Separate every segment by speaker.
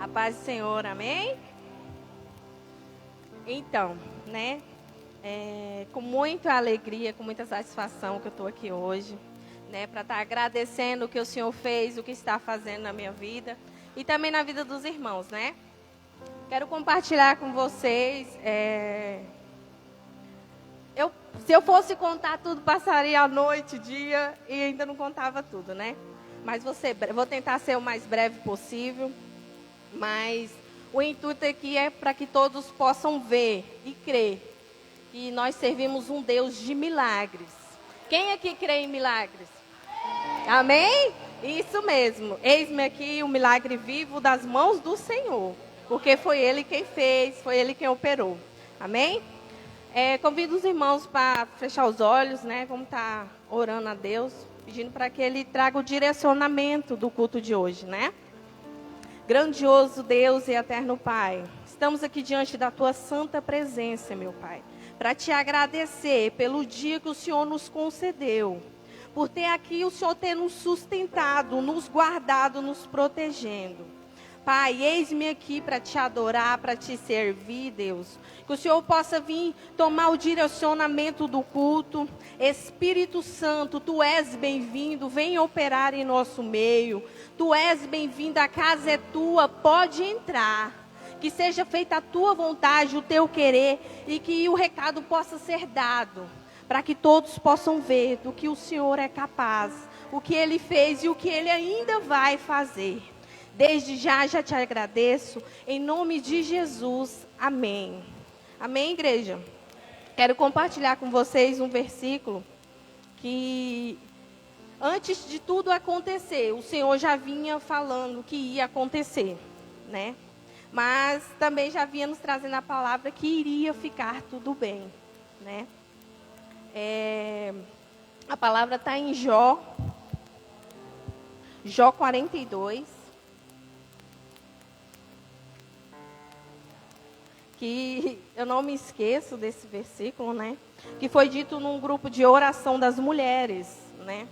Speaker 1: A paz do Senhor, amém? Então, né, com muita alegria, com muita satisfação que eu estou aqui hoje, né, para estar agradecendo o que o Senhor fez, o que está fazendo na minha vida e também na vida dos irmãos, né? Quero compartilhar com vocês, se eu fosse contar tudo, passaria a noite, dia e ainda não contava tudo, né? Mas vou tentar ser o mais breve possível, mas o intuito aqui é para que todos possam ver e crer que nós servimos um Deus de milagres. Quem aqui crê em milagres? Amém? Isso mesmo. Eis-me aqui o milagre vivo das mãos do Senhor, porque foi Ele quem fez, foi Ele quem operou. Amém? Convido os irmãos para fechar os olhos, né? Vamos estar orando a Deus, pedindo para que Ele traga o direcionamento do culto de hoje, né? Grandioso Deus e eterno Pai, estamos aqui diante da Tua santa presença, meu Pai, para Te agradecer pelo dia que o Senhor nos concedeu, por ter aqui o Senhor ter nos sustentado, nos guardado, nos protegendo. Pai, eis-me aqui para Te adorar, para Te servir, Deus. Que o Senhor possa vir tomar o direcionamento do culto. Espírito Santo, Tu és bem-vindo, vem operar em nosso meio. Tu és bem-vindo, a casa é Tua, pode entrar. Que seja feita a Tua vontade, o Teu querer, e que o recado possa ser dado, para que todos possam ver do que o Senhor é capaz, o que Ele fez e o que Ele ainda vai fazer. Desde já te agradeço, em nome de Jesus, amém. Amém, igreja? Quero compartilhar com vocês um versículo que, antes de tudo acontecer, o Senhor já vinha falando que ia acontecer, né? Mas também já vinha nos trazendo a palavra que iria ficar tudo bem, né? A palavra está em Jó 42. Que eu não me esqueço desse versículo, né? Que foi dito num grupo de oração das mulheres, né?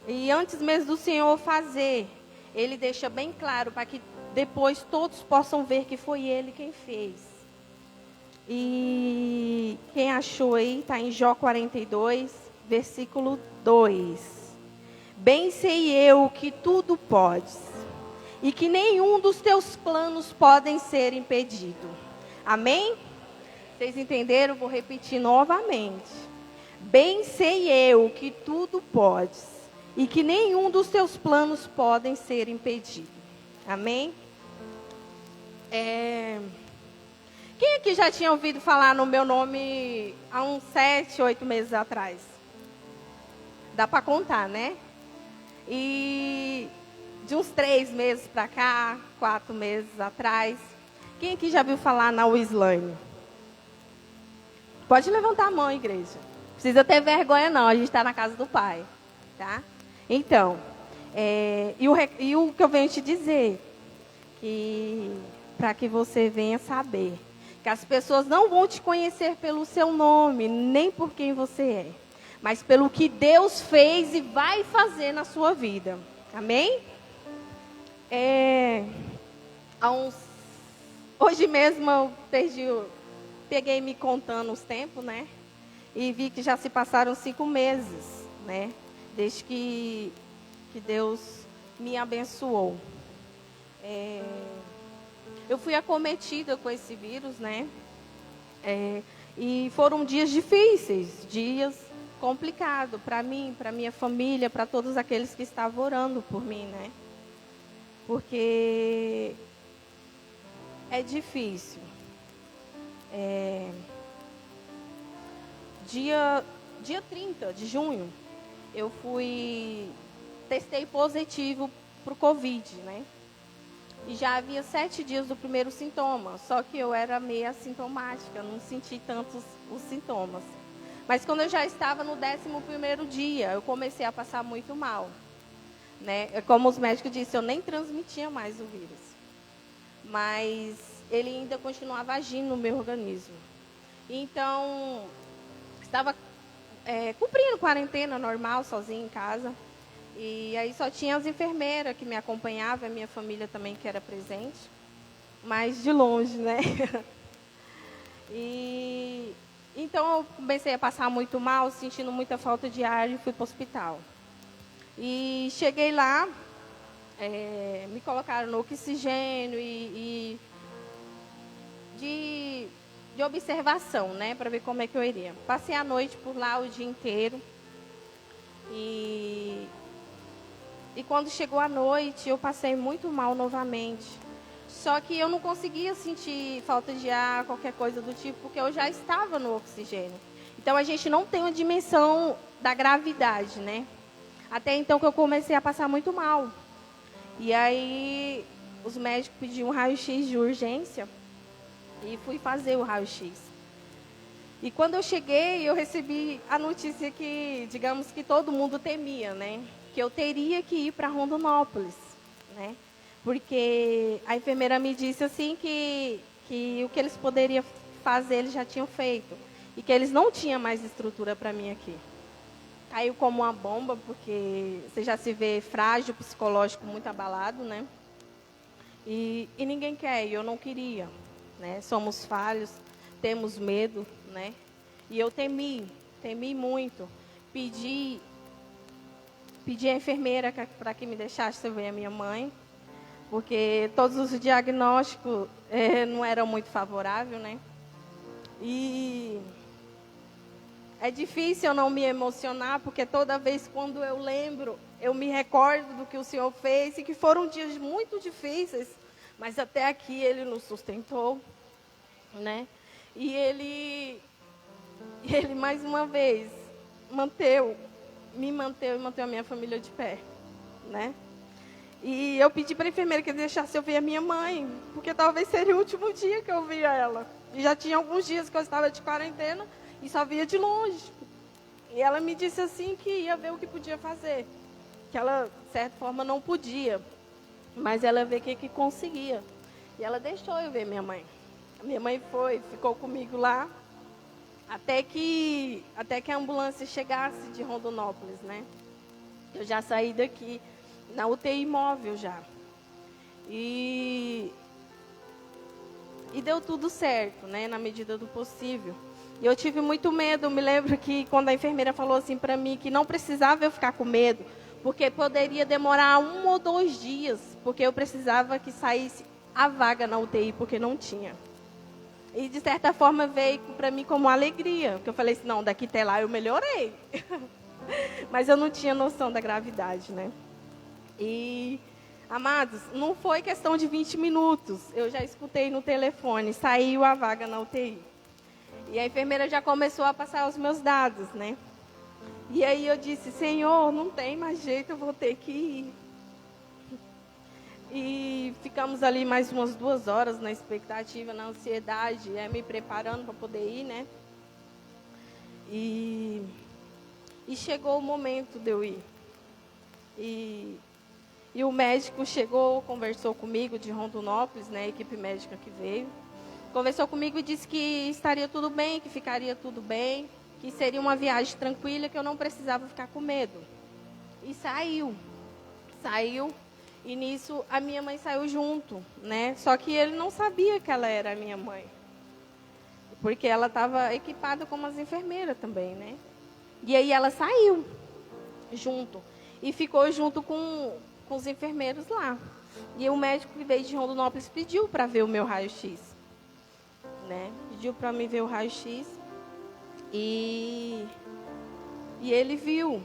Speaker 1: E antes mesmo do Senhor fazer, Ele deixa bem claro para que depois todos possam ver que foi Ele quem fez. E quem achou aí, está em Jó 42, versículo 2. Bem sei eu que tudo podes, e que nenhum dos teus planos podem ser impedido. Amém? Vocês entenderam? Vou repetir novamente. Bem sei eu que tudo podes, e que nenhum dos teus planos podem ser impedido. Amém? Quem aqui já tinha ouvido falar no meu nome há uns 7, 8 meses atrás? Dá para contar, né? E de uns 3 meses para cá, 4 meses atrás. Quem aqui já viu falar na Wislane? Pode levantar a mão, igreja. Não precisa ter vergonha, não. A gente está na casa do Pai. Tá? Então, e o que eu venho te dizer, que para que você venha saber, que as pessoas não vão te conhecer pelo seu nome, nem por quem você é, mas pelo que Deus fez e vai fazer na sua vida. Amém? Hoje mesmo eu peguei me contando os tempos, né? E vi que já se passaram 5 meses, né? Desde que Deus me abençoou. Eu fui acometida com esse vírus, né? E foram dias difíceis, dias complicados para mim, para minha família, para todos aqueles que estavam orando por mim, né? Porque é difícil. Dia 30 de junho, eu testei positivo para o Covid, né? E já havia 7 dias do primeiro sintoma, só que eu era meio assintomática, não senti tantos os sintomas. Mas quando eu já estava no 11º dia, eu comecei a passar muito mal, né? Como os médicos disseram, eu nem transmitia mais o vírus. Mas ele ainda continuava agindo no meu organismo. Então, estava cumprindo quarentena normal, sozinha em casa. E aí só tinha as enfermeiras que me acompanhavam, a minha família também que era presente. mas de longe, né? E então eu comecei a passar muito mal, sentindo muita falta de ar e fui para o hospital. E cheguei lá, me colocaram no oxigênio e de observação, né, para ver como é que eu iria. Passei a noite por lá o dia inteiro. E quando chegou a noite, eu passei muito mal novamente. Só que eu não conseguia sentir falta de ar, qualquer coisa do tipo, porque eu já estava no oxigênio. Então, a gente não tem uma dimensão da gravidade, né? Até então que eu comecei a passar muito mal. E aí, os médicos pediram um raio-x de urgência e fui fazer o raio-x. E quando eu cheguei, eu recebi a notícia que, digamos que todo mundo temia, né? Que eu teria que ir para Rondonópolis, né? Porque a enfermeira me disse assim que o que eles poderiam fazer, eles já tinham feito. E que eles não tinham mais estrutura para mim aqui. Caiu como uma bomba, porque você já se vê frágil, psicológico, muito abalado, né? E ninguém quer, e eu não queria, né? Somos falhos, temos medo, né? E eu temi muito. Pedi à enfermeira para que me deixasse ver a minha mãe, porque todos os diagnósticos não eram muito favoráveis, né? E é difícil eu não me emocionar, porque toda vez quando eu lembro, eu me recordo do que o Senhor fez, e que foram dias muito difíceis, mas até aqui Ele nos sustentou, né? E Ele mais uma vez me manteve e manteve a minha família de pé, né? E eu pedi para a enfermeira que deixasse eu ver a minha mãe, porque talvez seria o último dia que eu via ela. E já tinha alguns dias que eu estava de quarentena e só via de longe. E ela me disse assim que ia ver o que podia fazer. Que ela, de certa forma, não podia, mas ela ia ver o que conseguia. E ela deixou eu ver minha mãe. A minha mãe ficou comigo lá, até que a ambulância chegasse de Rondonópolis, né? Eu já saí daqui, na UTI móvel já. E deu tudo certo, né? Na medida do possível. E eu tive muito medo. Eu me lembro que quando a enfermeira falou assim para mim que não precisava eu ficar com medo, porque poderia demorar 1 ou 2 dias, porque eu precisava que saísse a vaga na UTI, porque não tinha. E, de certa forma, veio para mim como uma alegria. Porque eu falei assim, não, daqui até lá eu melhorei. Mas eu não tinha noção da gravidade, né? E, amados, não foi questão de 20 minutos. Eu já escutei no telefone, saiu a vaga na UTI. E a enfermeira já começou a passar os meus dados, né? E aí eu disse, Senhor, não tem mais jeito, eu vou ter que ir. E ficamos ali mais umas 2 horas na expectativa, na ansiedade, me preparando para poder ir, né? E chegou o momento de eu ir. E o médico chegou, conversou comigo de Rondonópolis, né? A equipe médica que veio. Conversou comigo e disse que estaria tudo bem, que ficaria tudo bem, que seria uma viagem tranquila, que eu não precisava ficar com medo. E saiu. E nisso a minha mãe saiu junto, né? Só que ele não sabia que ela era a minha mãe. Porque ela estava equipada como as enfermeiras também, né? E aí ela saiu junto. E ficou junto com os enfermeiros lá. E o médico que veio de Rondonópolis pediu para ver o meu raio-x. Né? Pediu para mim ver o raio-x. E ele viu.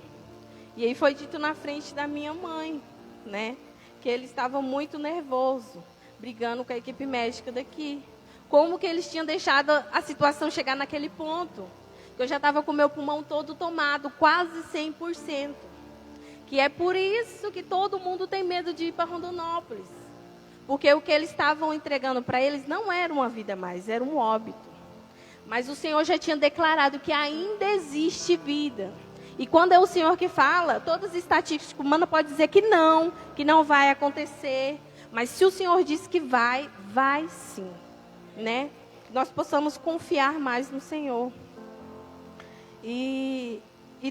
Speaker 1: E aí foi dito na frente da minha mãe, né? Que ele estava muito nervoso, brigando com a equipe médica daqui. Como que eles tinham deixado a situação chegar naquele ponto? Que eu já estava com o meu pulmão todo tomado, quase 100%. Que é por isso que todo mundo tem medo de ir para Rondonópolis. Porque o que eles estavam entregando para eles não era uma vida mais, era um óbito. Mas o Senhor já tinha declarado que ainda existe vida. E quando é o Senhor que fala, todas as estatísticas humanas podem dizer que não vai acontecer. Mas se o Senhor diz que vai sim, né? Que nós possamos confiar mais no Senhor. E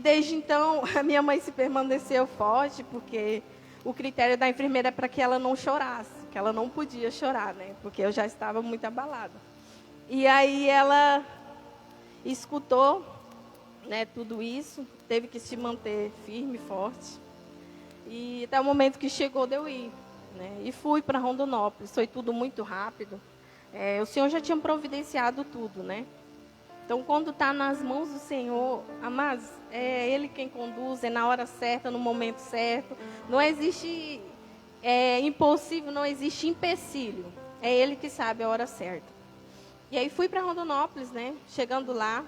Speaker 1: desde então, a minha mãe se permaneceu forte, porque o critério da enfermeira é para que ela não chorasse. que ela não podia chorar, né? Porque eu já estava muito abalada. E aí ela escutou, né, tudo isso, teve que se manter firme, forte. E até o momento que chegou de eu ir, né? E fui para Rondonópolis, foi tudo muito rápido. O Senhor já tinha providenciado tudo, né? Então, quando está nas mãos do Senhor, amados, é Ele quem conduz, é na hora certa, no momento certo. Não existe impossível, não existe empecilho. É Ele que sabe a hora certa. E aí fui para Rondonópolis, né? Chegando lá,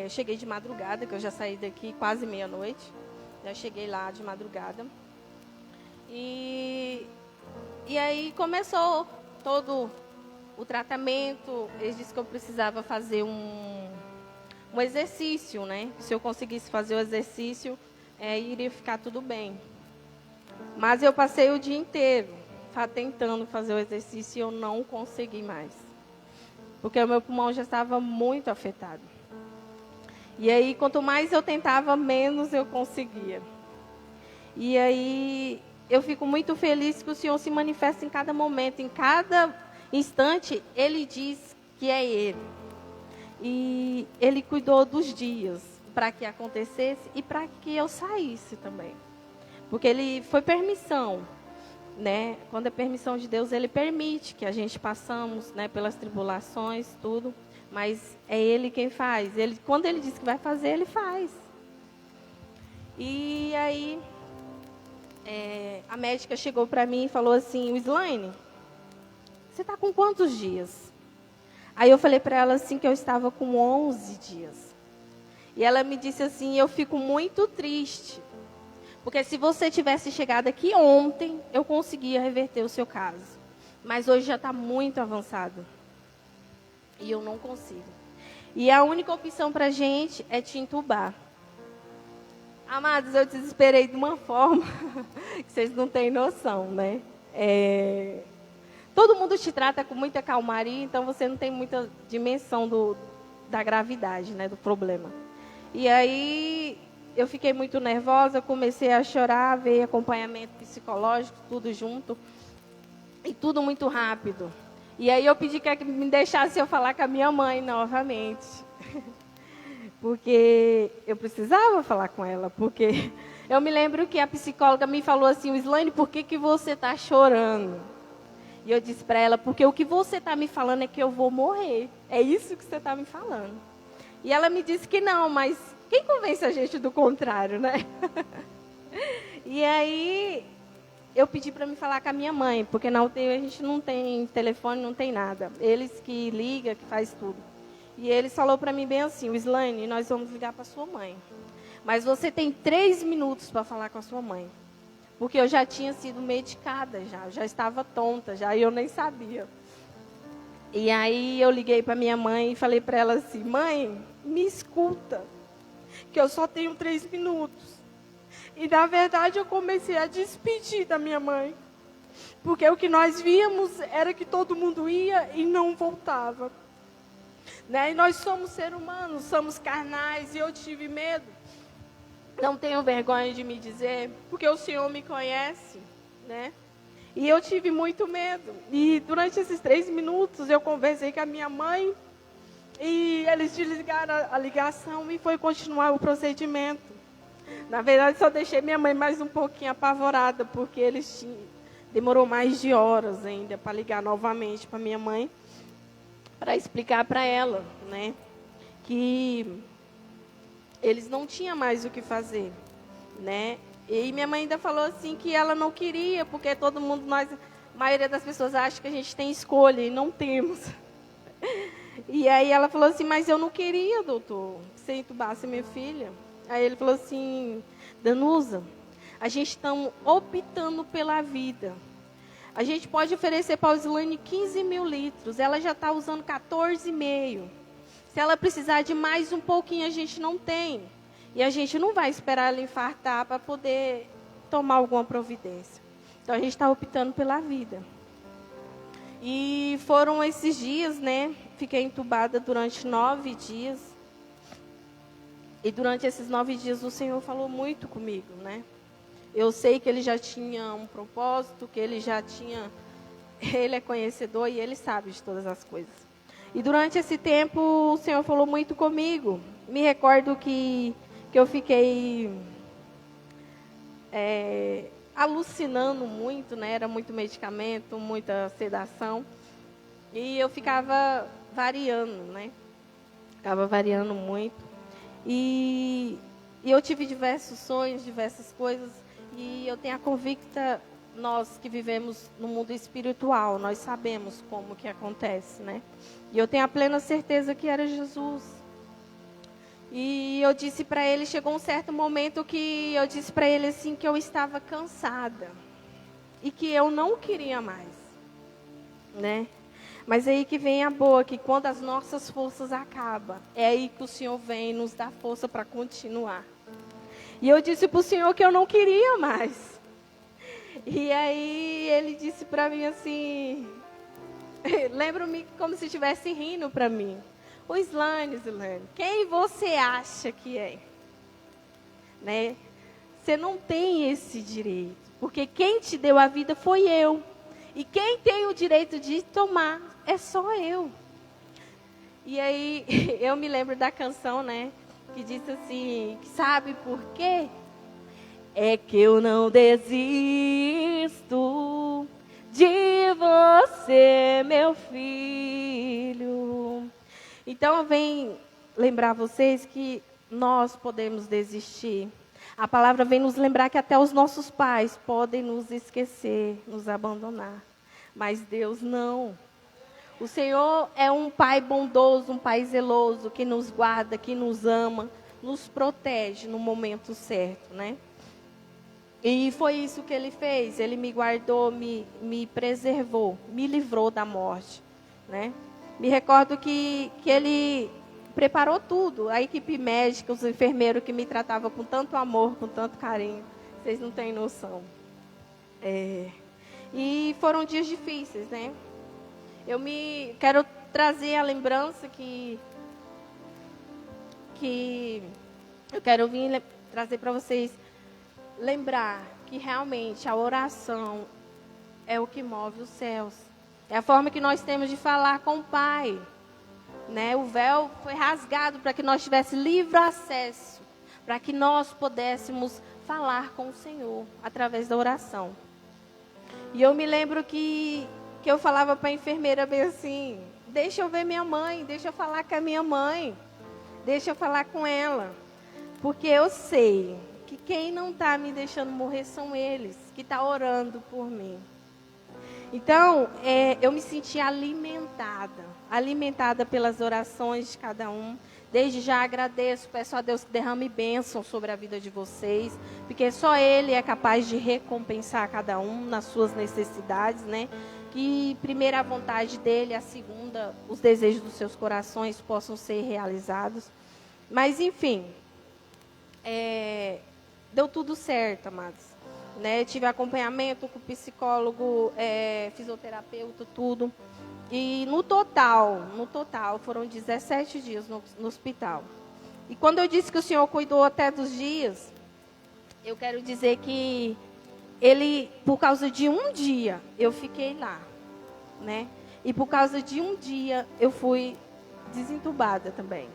Speaker 1: cheguei de madrugada, que eu já saí daqui quase meia-noite. Já cheguei lá de madrugada. E aí começou todo o tratamento. Eles disseram que eu precisava fazer um exercício, né? Se eu conseguisse fazer o exercício, iria ficar tudo bem. Mas eu passei o dia inteiro tentando fazer o exercício e eu não consegui mais. Porque o meu pulmão já estava muito afetado. E aí, quanto mais eu tentava, menos eu conseguia. E aí, eu fico muito feliz que o Senhor se manifesta em cada momento, em cada instante, Ele diz que é Ele. E Ele cuidou dos dias para que acontecesse e para que eu saísse também. Porque Ele foi permissão, né? Quando é permissão de Deus, Ele permite que a gente passamos, né, pelas tribulações, tudo. Mas é Ele quem faz. Quando Ele diz que vai fazer, Ele faz. E aí, a médica chegou para mim e falou assim: Wislaine, você está com quantos dias? Aí eu falei para ela assim que eu estava com 11 dias. E ela me disse assim: eu fico muito triste. Porque se você tivesse chegado aqui ontem, eu conseguia reverter o seu caso. Mas hoje já está muito avançado. E eu não consigo. E a única opção para a gente é te entubar. Amados, eu desesperei de uma forma que vocês não têm noção, né? Todo mundo te trata com muita calmaria, então você não tem muita dimensão da gravidade, né, do problema. E aí eu fiquei muito nervosa, comecei a chorar, veio acompanhamento psicológico, tudo junto. E tudo muito rápido. E aí eu pedi que me deixasse eu falar com a minha mãe novamente. Porque eu precisava falar com ela. Porque eu me lembro que a psicóloga me falou assim: Wislaine, por que você está chorando? E eu disse para ela: porque o que você está me falando é que eu vou morrer. É isso que você está me falando. E ela me disse que não, mas quem convence a gente do contrário, né? E aí eu pedi para me falar com a minha mãe, porque na UTI a gente não tem telefone, não tem nada. Eles que ligam, que faz tudo. E eles falou para mim bem assim: Wislaine, nós vamos ligar para sua mãe. Mas você tem 3 minutos para falar com a sua mãe. Porque eu já tinha sido medicada, já estava tonta, e eu nem sabia. E aí eu liguei para minha mãe e falei para ela assim: mãe, me escuta, que eu só tenho 3 minutos. E, na verdade, eu comecei a despedir da minha mãe. Porque o que nós víamos era que todo mundo ia e não voltava. Né? E nós somos seres humanos, somos carnais, e eu tive medo. Não tenho vergonha de me dizer, porque o Senhor me conhece, né? E eu tive muito medo. E durante esses 3 minutos, eu conversei com a minha mãe, e eles desligaram a ligação e foi continuar o procedimento. Na verdade, só deixei minha mãe mais um pouquinho apavorada, porque demorou mais de horas ainda para ligar novamente para minha mãe, para explicar para ela, né, que eles não tinham mais o que fazer, né? E minha mãe ainda falou assim que ela não queria, porque todo mundo, a maioria das pessoas acha que a gente tem escolha e não temos. E aí ela falou assim: mas eu não queria, doutor, que você entubasse minha filha. Aí ele falou assim: Danusa, a gente está optando pela vida. A gente pode oferecer para a Wislaine 15 mil litros. Ela já está usando 14,5. Se ela precisar de mais um pouquinho, a gente não tem. E a gente não vai esperar ela infartar para poder tomar alguma providência. Então, a gente está optando pela vida. E foram esses dias, né? Fiquei entubada durante 9 dias. E durante esses 9 dias o Senhor falou muito comigo, né? Eu sei que Ele já tinha um propósito, que Ele já tinha Ele é conhecedor e Ele sabe de todas as coisas. E durante esse tempo, o Senhor falou muito comigo. Me recordo que eu fiquei alucinando muito, né? Era muito medicamento, muita sedação. E eu ficava variando, né? Ficava variando muito. E eu tive diversos sonhos, diversas coisas. E eu tenho a convicta, nós que vivemos no mundo espiritual, nós sabemos como que acontece, né? E eu tenho a plena certeza que era Jesus. E eu disse para ele, chegou um certo momento que eu disse para ele assim, que eu estava cansada. E que eu não queria mais, né? Mas aí que vem a boa, que quando as nossas forças acabam, é aí que o Senhor vem nos dar força para continuar. E eu disse para o Senhor que eu não queria mais. E aí ele disse para mim assim, lembro-me como se estivesse rindo para mim. O Islane, quem você acha que é? Né? Você não tem esse direito, porque quem te deu a vida foi eu. E quem tem o direito de tomar é só eu. E aí eu me lembro da canção, né? Que diz assim, sabe por quê? É que eu não desisto de você, meu filho. Então, vem lembrar vocês que nós podemos desistir. A palavra vem nos lembrar que até os nossos pais podem nos esquecer, nos abandonar. Mas Deus não. O Senhor é um Pai bondoso, um Pai zeloso, que nos guarda, que nos ama, nos protege no momento certo, né? E foi isso que Ele fez. Ele me guardou, me preservou, me livrou da morte, né? Me recordo que Ele preparou tudo. A equipe médica, os enfermeiros que me tratavam com tanto amor, com tanto carinho. Vocês não têm noção. E foram dias difíceis, né? Quero trazer a lembrança que eu quero vir trazer para vocês. Lembrar que realmente a oração é o que move os céus. É a forma que nós temos de falar com o Pai. Né? O véu foi rasgado para que nós tivéssemos livre acesso, para que nós pudéssemos falar com o Senhor através da oração. E eu me lembro que eu falava para a enfermeira bem assim, deixa eu ver minha mãe, deixa eu falar com a minha mãe, deixa eu falar com ela. Porque eu sei que quem não está me deixando morrer são eles, que estão orando por mim. Então, eu me senti alimentada pelas orações de cada um. Desde já agradeço, peço a Deus que derrame bênção sobre a vida de vocês, porque só Ele é capaz de recompensar cada um nas suas necessidades, né? Que primeiro a vontade dEle, a segunda, os desejos dos seus corações possam ser realizados. Mas, enfim, deu tudo certo, amados. Né? Tive acompanhamento com psicólogo, fisioterapeuta, tudo. E no total, foram 17 dias no hospital. E quando eu disse que o Senhor cuidou até dos dias, eu quero dizer que Ele, por causa de um dia, eu fiquei lá. Né? E por causa de um dia, eu fui desentubada também.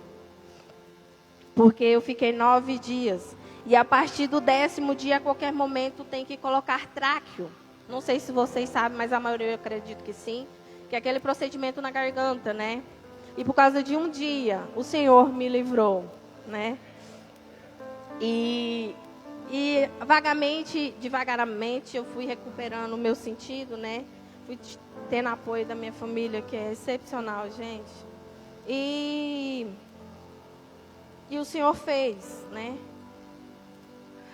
Speaker 1: Porque eu fiquei 9 dias. E a partir do 10º dia, a qualquer momento, tem que colocar tráqueo. Não sei se vocês sabem, mas a maioria eu acredito que sim. Que é aquele procedimento na garganta, né? E por causa de um dia, o Senhor me livrou, né? E devagaramente, eu fui recuperando o meu sentido, né? Fui tendo apoio da minha família, que é excepcional, gente. E o Senhor fez, né?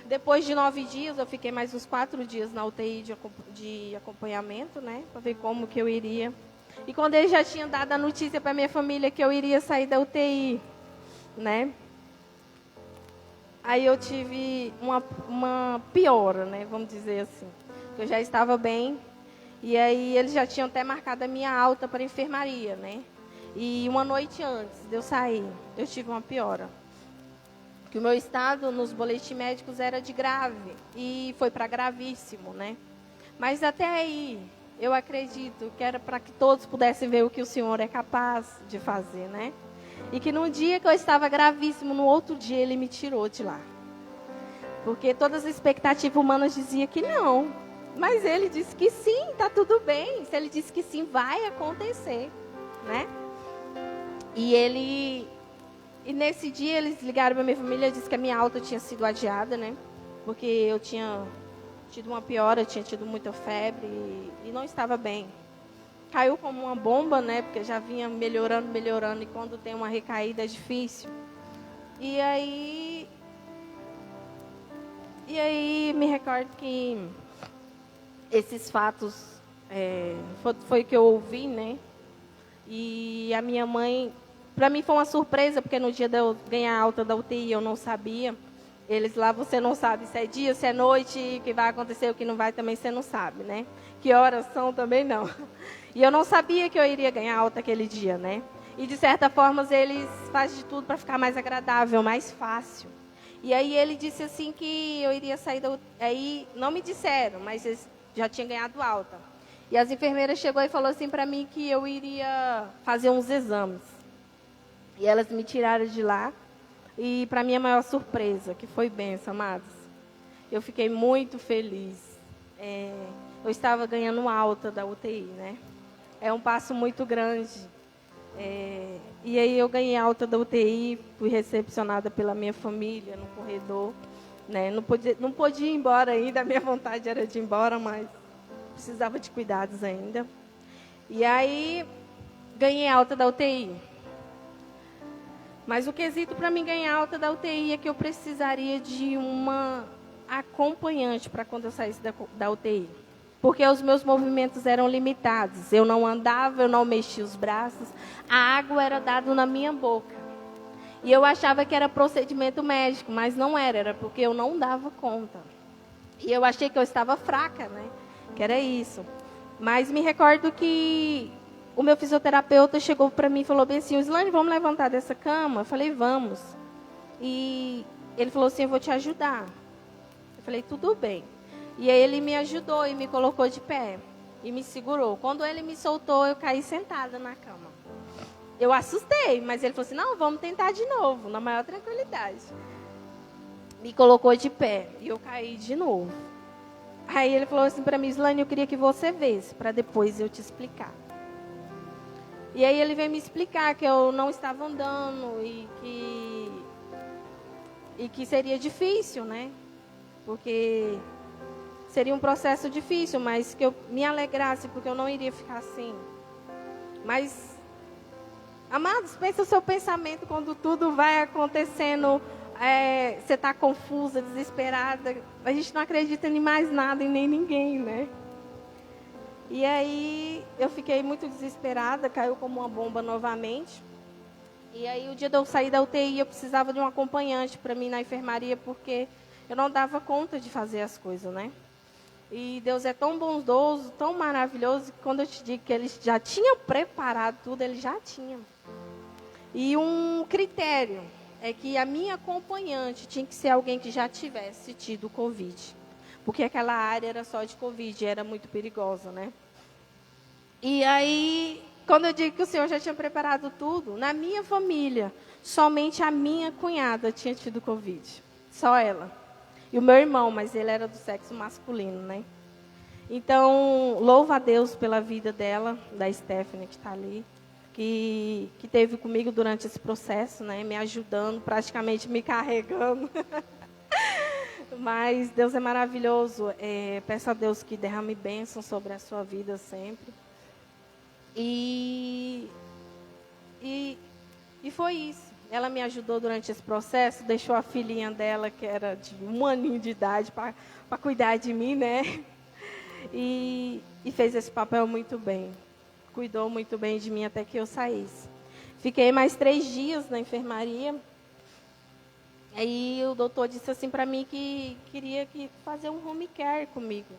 Speaker 1: Depois de 9 dias, eu fiquei mais uns 4 dias na UTI de acompanhamento, né? Para ver como que eu iria. E quando ele já tinha dado a notícia para minha família que eu iria sair da UTI, né? Aí eu tive uma piora, né? Vamos dizer assim. Eu já estava bem. E aí eles já tinham até marcado a minha alta para a enfermaria, né? E uma noite antes de eu sair, eu tive uma piora. Que o meu estado nos boletins médicos era de grave e foi para gravíssimo, né? Mas até aí eu acredito que era para que todos pudessem ver o que o Senhor é capaz de fazer, né? E que no dia que eu estava gravíssimo, no outro dia Ele me tirou de lá. Porque todas as expectativas humanas diziam que não. Mas Ele disse que sim, está tudo bem. Se Ele disse que sim, vai acontecer, né? E nesse dia eles ligaram para minha família e disseram que a minha alta tinha sido adiada, né? Porque eu tinha tido uma piora, tinha tido muita febre e não estava bem. Caiu como uma bomba, né? Porque já vinha melhorando, e quando tem uma recaída é difícil. E aí me recordo que esses fatos foi o que eu ouvi, né? E a minha mãe, para mim foi uma surpresa, porque no dia de eu ganhar alta da UTI eu não sabia. Eles lá, você não sabe se é dia, se é noite, o que vai acontecer, o que não vai também você não sabe, né? Que horas são também não. E eu não sabia que eu iria ganhar alta aquele dia, né? E de certa forma eles fazem de tudo para ficar mais agradável, mais fácil. E aí ele disse assim que eu iria sair da UTI. Aí não me disseram, mas eles já tinham ganhado alta. E as enfermeiras chegou e falou assim para mim que eu iria fazer uns exames. E elas me tiraram de lá. E para minha maior surpresa, que foi bênção, amados, eu fiquei muito feliz. Eu estava ganhando alta da UTI, né? É um passo muito grande. E aí eu ganhei alta da UTI, fui recepcionada pela minha família no corredor, né? Não podia ir embora ainda, a minha vontade era de ir embora, mas precisava de cuidados ainda. E aí ganhei alta da UTI. Mas o quesito para mim ganhar alta da UTI é que eu precisaria de uma acompanhante para quando eu saísse da UTI. Porque os meus movimentos eram limitados. Eu não andava, eu não mexia os braços. A água era dada na minha boca. E eu achava que era procedimento médico, mas não era. Era porque eu não dava conta. E eu achei que eu estava fraca, né? Que era isso. Mas me recordo que o meu fisioterapeuta chegou para mim e falou bem assim, Islane, vamos levantar dessa cama? Eu falei, vamos. E ele falou assim, eu vou te ajudar. Eu falei, tudo bem. E aí ele me ajudou e me colocou de pé. E me segurou. Quando ele me soltou, eu caí sentada na cama. Eu assustei, mas ele falou assim, não, vamos tentar de novo, na maior tranquilidade. Me colocou de pé e eu caí de novo. Aí ele falou assim para mim, Islane, eu queria que você visse, para depois eu te explicar. E aí ele veio me explicar que eu não estava andando e que seria difícil, né? Porque seria um processo difícil, mas que eu me alegrasse, porque eu não iria ficar assim. Mas, amados, pensa o seu pensamento quando tudo vai acontecendo, você está confusa, desesperada. A gente não acredita em mais nada e nem ninguém, né? E aí eu fiquei muito desesperada, caiu como uma bomba novamente. E aí o dia de eu sair da UTI, eu precisava de um acompanhante para mim na enfermaria, porque eu não dava conta de fazer as coisas, né? E Deus é tão bondoso, tão maravilhoso, que quando eu te digo que Ele já tinha preparado tudo, Ele já tinha. E um critério é que a minha acompanhante tinha que ser alguém que já tivesse tido Covid. Porque aquela área era só de Covid, era muito perigosa, né? E aí, quando eu digo que o Senhor já tinha preparado tudo, na minha família, somente a minha cunhada tinha tido Covid. Só ela. E o meu irmão, mas ele era do sexo masculino, né? Então, louva a Deus pela vida dela, da Stephanie, que está ali, que teve comigo durante esse processo, né? Me ajudando, praticamente me carregando. Mas Deus é maravilhoso. Peço a Deus que derrame bênção sobre a sua vida sempre. E foi isso. Ela me ajudou durante esse processo, deixou a filhinha dela, que era de 1 aninho de idade, para cuidar de mim, né? E fez esse papel muito bem. Cuidou muito bem de mim até que eu saísse. Fiquei mais 3 dias na enfermaria. Aí o doutor disse assim para mim que queria fazer um home care comigo.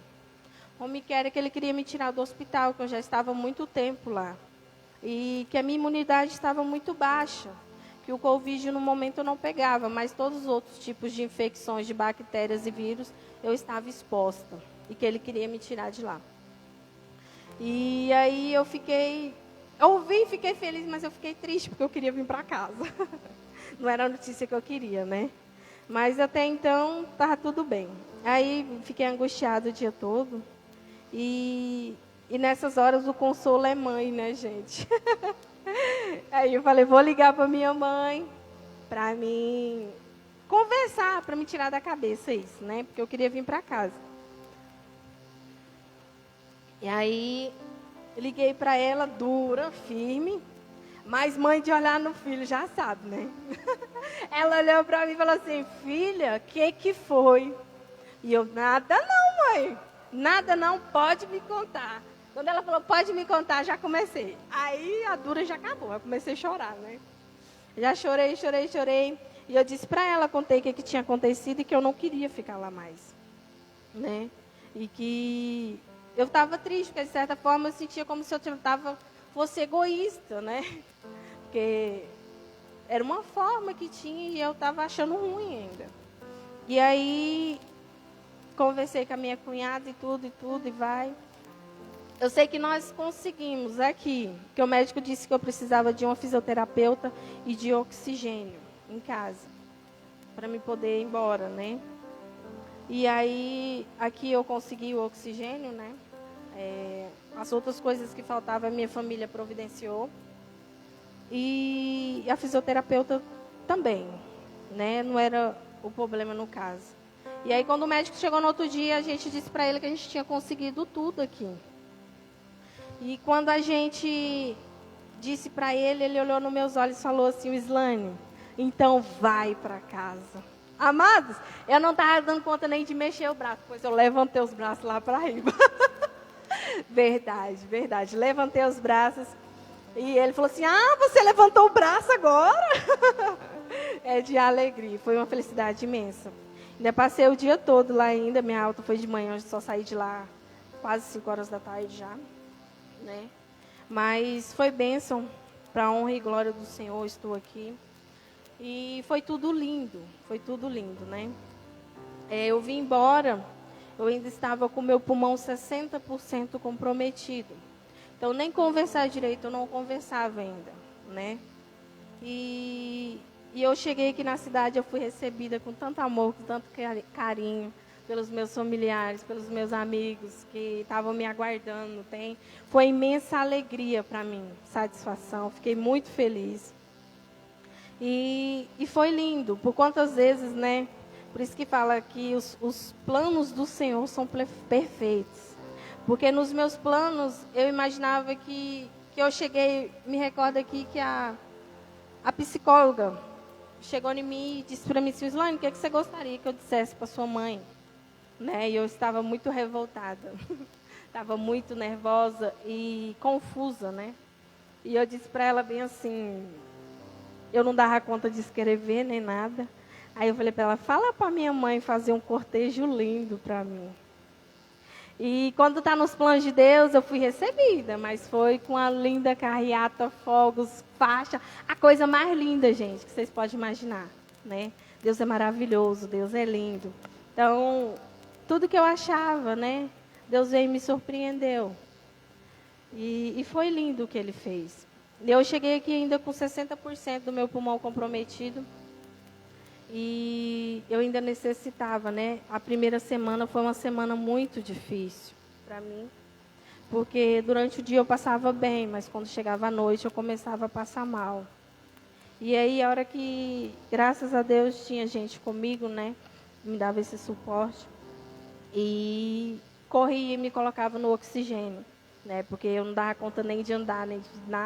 Speaker 1: Home care é que ele queria me tirar do hospital, que eu já estava há muito tempo lá. E que a minha imunidade estava muito baixa. Que o Covid no momento eu não pegava, mas todos os outros tipos de infecções, de bactérias e vírus, eu estava exposta. E que ele queria me tirar de lá. E aí eu ouvi e fiquei feliz, mas eu fiquei triste, porque eu queria vir para casa. Não era a notícia que eu queria, né? Mas até então, estava tudo bem. Aí fiquei angustiada o dia todo. E nessas horas o consolo é mãe, né, gente? Aí eu falei, vou ligar para minha mãe, para mim conversar, para me tirar da cabeça isso, né? Porque eu queria vir para casa. E aí liguei para ela, dura, firme, mas mãe de olhar no filho já sabe, né? Ela olhou para mim e falou assim, filha, que foi? E eu, nada não, mãe. Nada não, pode me contar. Quando ela falou, pode me contar, já comecei. Aí a dura já acabou, eu comecei a chorar, né? Já chorei. E eu disse para ela, contei o que tinha acontecido e que eu não queria ficar lá mais, né? E que eu estava triste, porque de certa forma eu sentia como se eu fosse egoísta, né? Porque era uma forma que tinha e eu estava achando ruim ainda. E aí conversei com a minha cunhada e tudo, e vai. Eu sei que nós conseguimos aqui, que o médico disse que eu precisava de uma fisioterapeuta e de oxigênio em casa, para me poder ir embora, né? E aí, aqui eu consegui o oxigênio, né? As outras coisas que faltavam, a minha família providenciou. E a fisioterapeuta também, né? Não era o problema no caso. E aí, quando o médico chegou no outro dia, a gente disse para ele que a gente tinha conseguido tudo aqui. E quando a gente disse para ele, ele olhou nos meus olhos e falou assim, Wislane, então vai para casa. Amados, eu não estava dando conta nem de mexer o braço, pois eu levantei os braços lá para riba. Verdade. Levantei os braços e ele falou assim, você levantou o braço agora? É de alegria, foi uma felicidade imensa. Ainda passei o dia todo lá ainda, minha alta foi de manhã, eu só saí de lá quase 5 horas da tarde já, né? Mas foi bênção, para a honra e glória do Senhor, estou aqui. E foi tudo lindo, né? Eu vim embora, eu ainda estava com o meu pulmão 60% comprometido. Então, nem conversar direito, eu não conversava ainda, né? E eu cheguei aqui na cidade, eu fui recebida com tanto amor, com tanto carinho, pelos meus familiares, pelos meus amigos que estavam me aguardando. Foi imensa alegria para mim, satisfação, fiquei muito feliz. E foi lindo, por quantas vezes, né? Por isso que fala que os planos do Senhor são perfeitos. Porque nos meus planos, eu imaginava que eu cheguei, me recordo aqui que a psicóloga chegou em mim e disse para mim, Wislane, o que você gostaria que eu dissesse para sua mãe? Né? E eu estava muito revoltada, estava muito nervosa e confusa, né? E eu disse para ela bem assim, eu não dava conta de escrever nem nada. Aí eu falei para ela, fala para minha mãe fazer um cortejo lindo para mim. E quando está nos planos de Deus, eu fui recebida, mas foi com a linda carreata, fogos, faixa, a coisa mais linda, gente, que vocês podem imaginar, né? Deus é maravilhoso, Deus é lindo. Então, tudo que eu achava, né? Deus veio e me surpreendeu. E foi lindo o que Ele fez. Eu cheguei aqui ainda com 60% do meu pulmão comprometido. E eu ainda necessitava, né? A primeira semana foi uma semana muito difícil para mim. Porque durante o dia eu passava bem, mas quando chegava à noite eu começava a passar mal. E aí, a hora que, graças a Deus, tinha gente comigo, né? Me dava esse suporte. E corria e me colocava no oxigênio, né? Porque eu não dava conta nem de andar, nem de nada.